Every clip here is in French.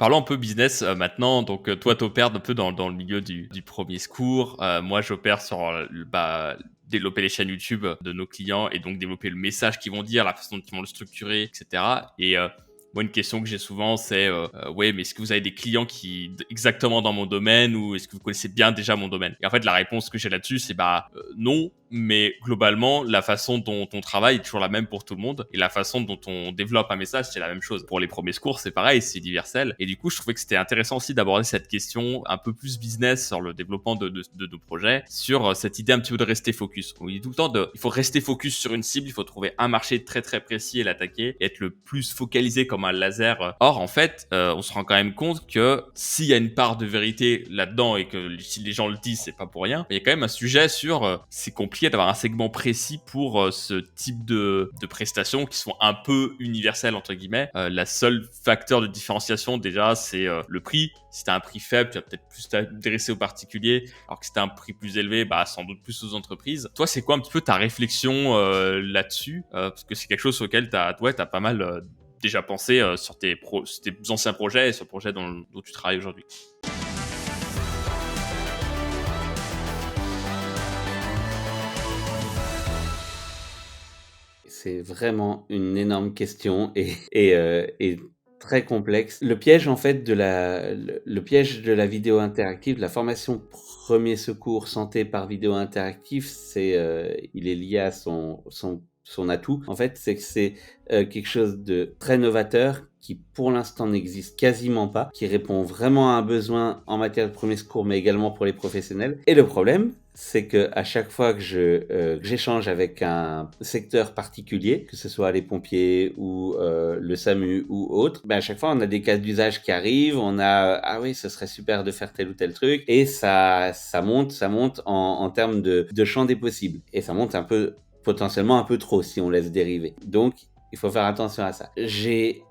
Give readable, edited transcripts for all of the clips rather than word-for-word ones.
Parlons un peu business maintenant. Donc, toi, tu opères un peu dans le milieu du premier secours. Moi, j'opère sur développer les chaînes YouTube de nos clients et donc développer le message qu'ils vont dire, la façon dont ils vont le structurer, etc. Et moi, une question que j'ai souvent, c'est ouais, mais est-ce que vous avez des clients qui exactement dans mon domaine ou est-ce que vous connaissez bien déjà mon domaine? Et en fait, la réponse que j'ai là-dessus, c'est non. Mais globalement, la façon dont on travaille est toujours la même pour tout le monde. Et la façon dont on développe un message, c'est la même chose. Pour les premiers secours, c'est pareil, c'est universel. Et du coup, je trouvais que c'était intéressant aussi d'aborder cette question un peu plus business sur le développement de nos projets, sur cette idée un petit peu de rester focus. On dit tout le temps il faut rester focus sur une cible, il faut trouver un marché très très précis et l'attaquer, et être le plus focalisé comme un laser. Or, en fait, on se rend quand même compte que s'il y a une part de vérité là-dedans et que si les gens le disent, c'est pas pour rien, il y a quand même un sujet sur c'est compliqué d'avoir un segment précis pour ce type de prestations qui sont un peu universelles entre guillemets. La seule facteur de différenciation déjà, c'est le prix. Si t'as un prix faible, tu vas peut-être plus t'intéresser aux particuliers, alors que si t'as un prix plus élevé, sans doute plus aux entreprises. Toi, c'est quoi un petit peu ta réflexion là-dessus, parce que c'est quelque chose auquel t'as pas mal déjà pensé sur tes anciens projets et sur le projet dont tu travailles aujourd'hui. C'est vraiment une énorme question et très complexe. Le piège en fait le piège de la vidéo interactive, de la formation premier secours santé par vidéo interactive, il est lié à son atout. En fait, c'est que c'est quelque chose de très novateur qui pour l'instant n'existe quasiment pas, qui répond vraiment à un besoin en matière de premier secours, mais également pour les professionnels. Et le problème, c'est que à chaque fois que j'échange avec un secteur particulier, que ce soit les pompiers ou le SAMU ou autre, à chaque fois on a des cas d'usage qui arrivent, on a ah oui, ce serait super de faire tel ou tel truc, et ça monte en termes de champ des possibles, et ça monte un peu, potentiellement un peu trop si on laisse dériver. Donc il faut faire attention à ça. J'ai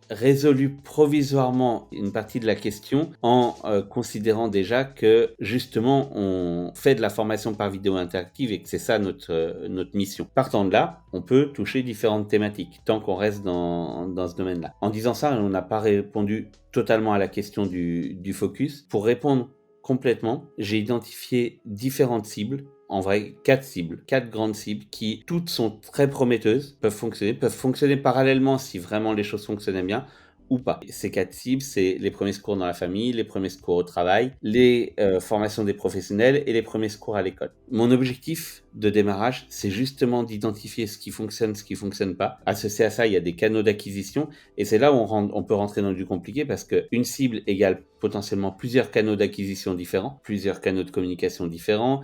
résolu provisoirement une partie de la question en considérant déjà que justement on fait de la formation par vidéo interactive et que c'est ça notre mission. Partant de là, on peut toucher différentes thématiques tant qu'on reste dans ce domaine-là. En disant ça, on n'a pas répondu totalement à la question du focus. Pour répondre complètement, j'ai identifié différentes cibles. En vrai, 4 cibles, 4 grandes cibles qui toutes sont très prometteuses, peuvent fonctionner parallèlement si vraiment les choses fonctionnaient bien ou pas. Ces 4 cibles, c'est les premiers secours dans la famille, les premiers secours au travail, les formations des professionnels et les premiers secours à l'école. Mon objectif de démarrage, c'est justement d'identifier ce qui fonctionne pas. Associé à ça, il y a des canaux d'acquisition et c'est là où on peut rentrer dans du compliqué parce qu'une cible égale potentiellement plusieurs canaux d'acquisition différents, plusieurs canaux de communication différents.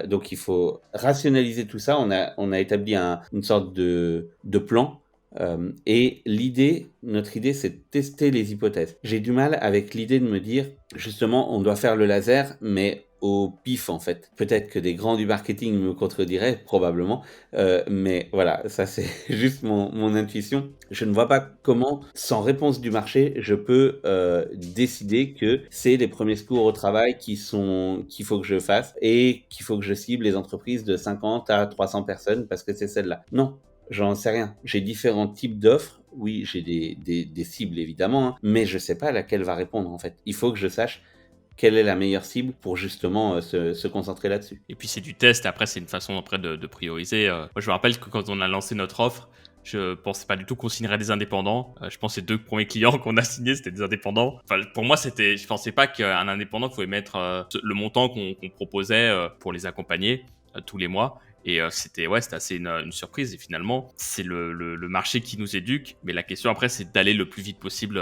Donc il faut rationaliser tout ça. On a établi une sorte de plan. Et notre idée, c'est de tester les hypothèses. J'ai du mal avec l'idée de me dire, justement, on doit faire le laser, mais au pif en fait. Peut-être que des grands du marketing me contrediraient, probablement, mais voilà, ça c'est juste mon intuition. Je ne vois pas comment, sans réponse du marché, je peux décider que c'est les premiers secours au travail qu'il faut que je fasse et qu'il faut que je cible les entreprises de 50 à 300 personnes parce que c'est celle-là. Non, j'en sais rien. J'ai différents types d'offres. Oui, j'ai des cibles évidemment, hein, mais je sais pas à laquelle va répondre en fait. Il faut que je sache quelle est la meilleure cible pour justement se concentrer là-dessus. Et puis c'est du test, et après c'est une façon après de prioriser. Moi je me rappelle que quand on a lancé notre offre, je pensais pas du tout qu'on signerait des indépendants. Je pense que les 2 premiers clients qu'on a signés, c'était des indépendants. Enfin, pour moi, je pensais pas qu'un indépendant pouvait mettre le montant qu'on proposait pour les accompagner tous les mois. Et c'était assez une surprise. Et finalement, c'est le marché qui nous éduque. Mais la question après, c'est d'aller le plus vite possible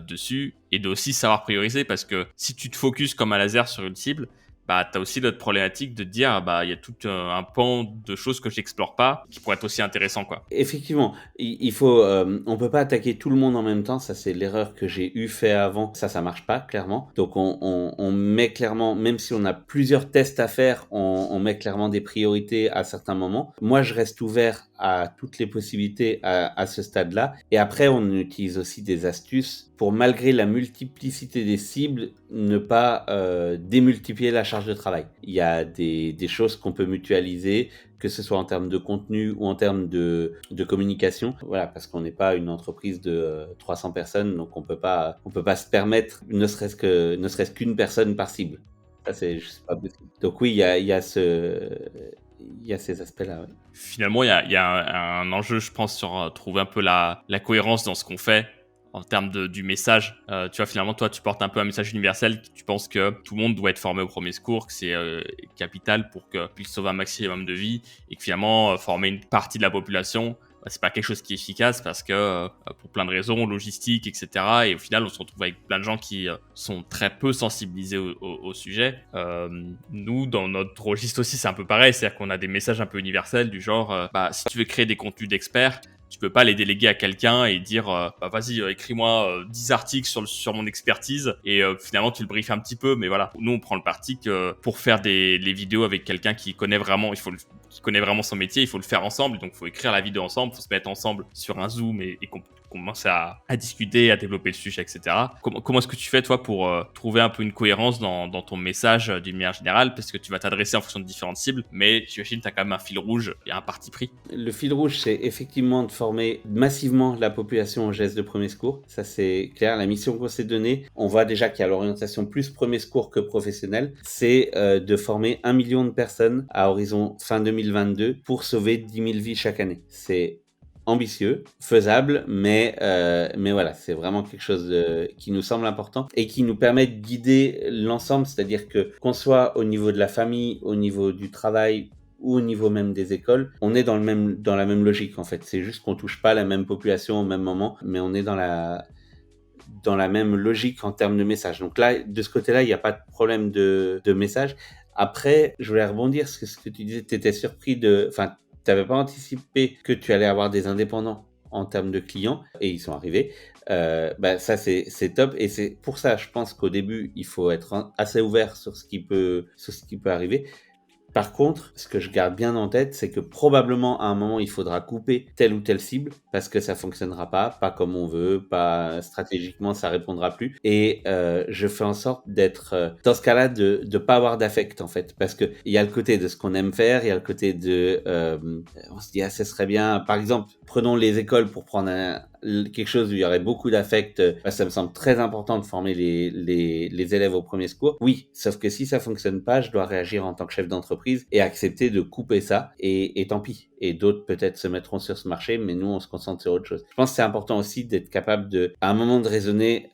dessus et de aussi savoir prioriser, parce que si tu te focuses comme un laser sur une cible, t'as aussi notre problématique de te dire, il y a tout un pan de choses que j'explore pas qui pourraient être aussi intéressants, quoi. Effectivement, on peut pas attaquer tout le monde en même temps. Ça, c'est l'erreur que j'ai fait avant. Ça marche pas, clairement. Donc, on met clairement, même si on a plusieurs tests à faire, on met clairement des priorités à certains moments. Moi, je reste ouvert à toutes les possibilités à ce stade-là. Et après, on utilise aussi des astuces pour, malgré la multiplicité des cibles, ne pas démultiplier la charge de travail. Il y a des choses qu'on peut mutualiser, que ce soit en termes de contenu ou en termes de communication. Voilà, parce qu'on n'est pas une entreprise de 300 personnes, donc on peut pas se permettre ne serait-ce qu'une personne par cible. Ça, c'est juste pas possible. Donc oui, il y a ces aspects-là. Ouais. Finalement, il y a un enjeu, je pense, sur trouver un peu la cohérence dans ce qu'on fait en termes du message. Tu vois, finalement, toi, tu portes un peu un message universel. Tu penses que tout le monde doit être formé au premier secours, que c'est capital pour que puisse sauver un maximum de vies, et que finalement, former une partie de la population, c'est pas quelque chose qui est efficace parce que pour plein de raisons, logistique, etc. Et au final, on se retrouve avec plein de gens qui sont très peu sensibilisés au sujet. Nous, dans notre registre aussi, c'est un peu pareil. C'est-à-dire qu'on a des messages un peu universels du genre, si tu veux créer des contenus d'experts, tu peux pas les déléguer à quelqu'un et dire vas-y, écris-moi 10 articles sur mon expertise, et finalement tu le briefes un petit peu, mais voilà. Nous, on prend le parti que pour faire les vidéos avec quelqu'un qui connaît vraiment, qui connaît vraiment son métier, il faut le faire ensemble. Donc il faut écrire la vidéo ensemble, il faut se mettre ensemble sur un Zoom et qu'on commence à discuter, à développer le sujet, etc. Comment est-ce que tu fais, toi, pour trouver un peu une cohérence dans ton message d'une manière générale, parce que tu vas t'adresser en fonction de différentes cibles, mais j'imagine que tu as quand même un fil rouge et un parti pris. Le fil rouge, c'est effectivement de former massivement la population aux gestes de premier secours. Ça, c'est clair. La mission qu'on s'est donnée, on voit déjà qu'il y a l'orientation plus premier secours que professionnel, c'est de former 1 million de personnes à horizon fin 2022 pour sauver 10 000 vies chaque année. C'est ambitieux, faisable, mais voilà, c'est vraiment quelque chose qui nous semble important et qui nous permet de guider l'ensemble, c'est-à-dire que qu'on soit au niveau de la famille, au niveau du travail ou au niveau même des écoles, on est dans la même logique en fait. C'est juste qu'on touche pas la même population au même moment, mais on est dans la même logique en termes de message. Donc là, de ce côté-là, il n'y a pas de problème de message. Après, je voulais rebondir sur ce que tu disais, tu étais surpris enfin, tu n'avais pas anticipé que tu allais avoir des indépendants en termes de clients, et ils sont arrivés. Ça, c'est top, et c'est pour ça, je pense qu'au début, il faut être assez ouvert sur ce qui peut arriver. Par contre, ce que je garde bien en tête, c'est que probablement à un moment, il faudra couper telle ou telle cible parce que ça fonctionnera pas comme on veut, pas stratégiquement, ça répondra plus. Et je fais en sorte d'être dans ce cas-là de pas avoir d'affect en fait, parce que il y a le côté de ce qu'on aime faire, il y a le côté de on se dit ça serait bien. Par exemple, prenons les écoles pour prendre quelque chose où il y aurait beaucoup d'affect. Ça me semble très important de former les élèves au premier secours. Oui, sauf que si ça fonctionne pas, je dois réagir en tant que chef d'entreprise et accepter de couper ça, et tant pis. Et d'autres peut-être se mettront sur ce marché, mais nous on se concentre sur autre chose. Je pense que c'est important aussi d'être capable à un moment de raisonner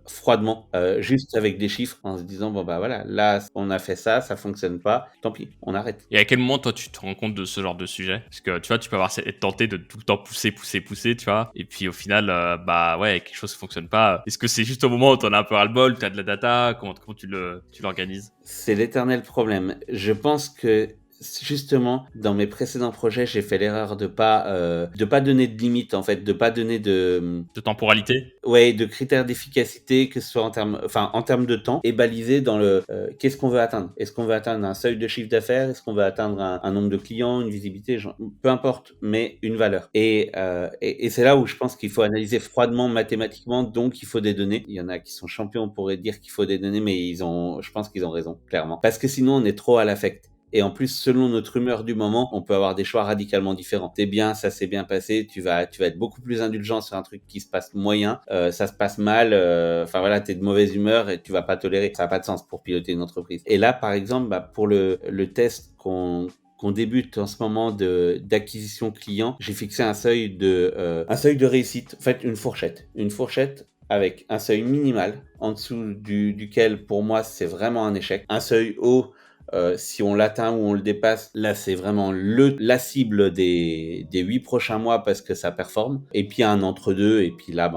froidement, juste avec des chiffres, en se disant bon bah voilà, là on a fait ça fonctionne pas, tant pis, on arrête. Et à quel moment, toi, tu te rends compte de ce genre de sujet? Parce que, tu vois, tu peux être tenté de tout le temps pousser, tu vois. Et puis, au final, quelque chose ne fonctionne pas. Est-ce que c'est juste au moment où t'en as un peu ras-le-bol, tu as de la data? Comment tu l'organises? C'est l'éternel problème. Je pense que justement, dans mes précédents projets, j'ai fait l'erreur de pas donner de limite en fait, de pas donner de temporalité. Ouais, de critères d'efficacité, que ce soit en termes de temps, et balisé dans le qu'est-ce qu'on veut atteindre. Est-ce qu'on veut atteindre un seuil de chiffre d'affaires? Est-ce qu'on veut atteindre un nombre de clients, une visibilité, peu importe, mais une valeur. Et c'est là où je pense qu'il faut analyser froidement, mathématiquement, donc il faut des données. Il y en a qui sont champions pour dire qu'il faut des données, mais je pense qu'ils ont raison, clairement. Parce que sinon, on est trop à l'affect. Et en plus, selon notre humeur du moment, on peut avoir des choix radicalement différents. T'es bien, ça s'est bien passé, tu vas être beaucoup plus indulgent sur un truc qui se passe moyen, ça se passe mal, t'es de mauvaise humeur et tu vas pas tolérer. Ça n'a pas de sens pour piloter une entreprise. Et là, par exemple, pour le test qu'on débute en ce moment d'acquisition client, j'ai fixé un seuil de réussite, en fait une fourchette avec un seuil minimal en dessous duquel pour moi c'est vraiment un échec, un seuil haut. Si on l'atteint ou on le dépasse, là c'est vraiment la cible des 8 prochains mois parce que ça performe. Et puis un entre-deux, et puis là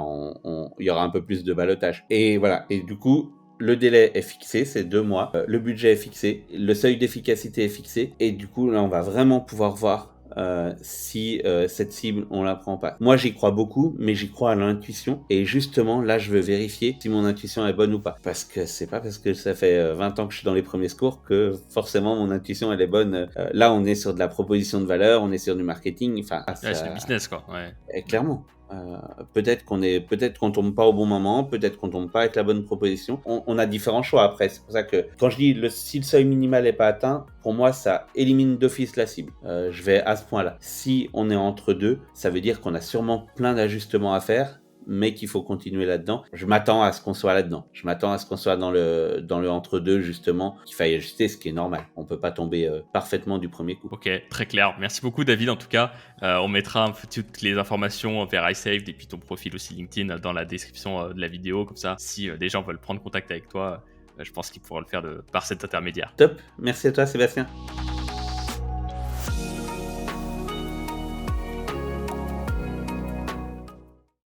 il y aura un peu plus de ballottage. Et voilà, et du coup le délai est fixé, c'est 2 mois, le budget est fixé, le seuil d'efficacité est fixé, et du coup là on va vraiment pouvoir voir si cette cible on la prend pas. Moi j'y crois beaucoup, mais j'y crois à l'intuition, et justement là je veux vérifier si mon intuition est bonne ou pas, parce que c'est pas parce que ça fait 20 ans que je suis dans les premiers secours que forcément mon intuition elle est bonne. Là on est sur de la proposition de valeur, on est sur du marketing, c'est du business quoi. Ouais. Clairement. Peut-être qu'on tombe pas au bon moment, peut-être qu'on tombe pas avec la bonne proposition. On a différents choix après. C'est pour ça que quand je dis si le seuil minimal n'est pas atteint, pour moi, ça élimine d'office la cible. Je vais à ce point-là. Si on est entre deux, ça veut dire qu'on a sûrement plein d'ajustements à faire, mais qu'il faut continuer là-dedans. Je m'attends à ce qu'on soit là-dedans. Je m'attends à ce qu'on soit dans le entre-deux, justement, qu'il faille ajuster, ce qui est normal. On peut pas tomber parfaitement du premier coup. Ok, très clair. Merci beaucoup, David. En tout cas, on mettra un peu toutes les informations vers iSaved et puis ton profil aussi LinkedIn dans la description de la vidéo. Comme ça, si des gens veulent prendre contact avec toi, je pense qu'ils pourront le faire par cet intermédiaire. Top. Merci à toi, Sébastien.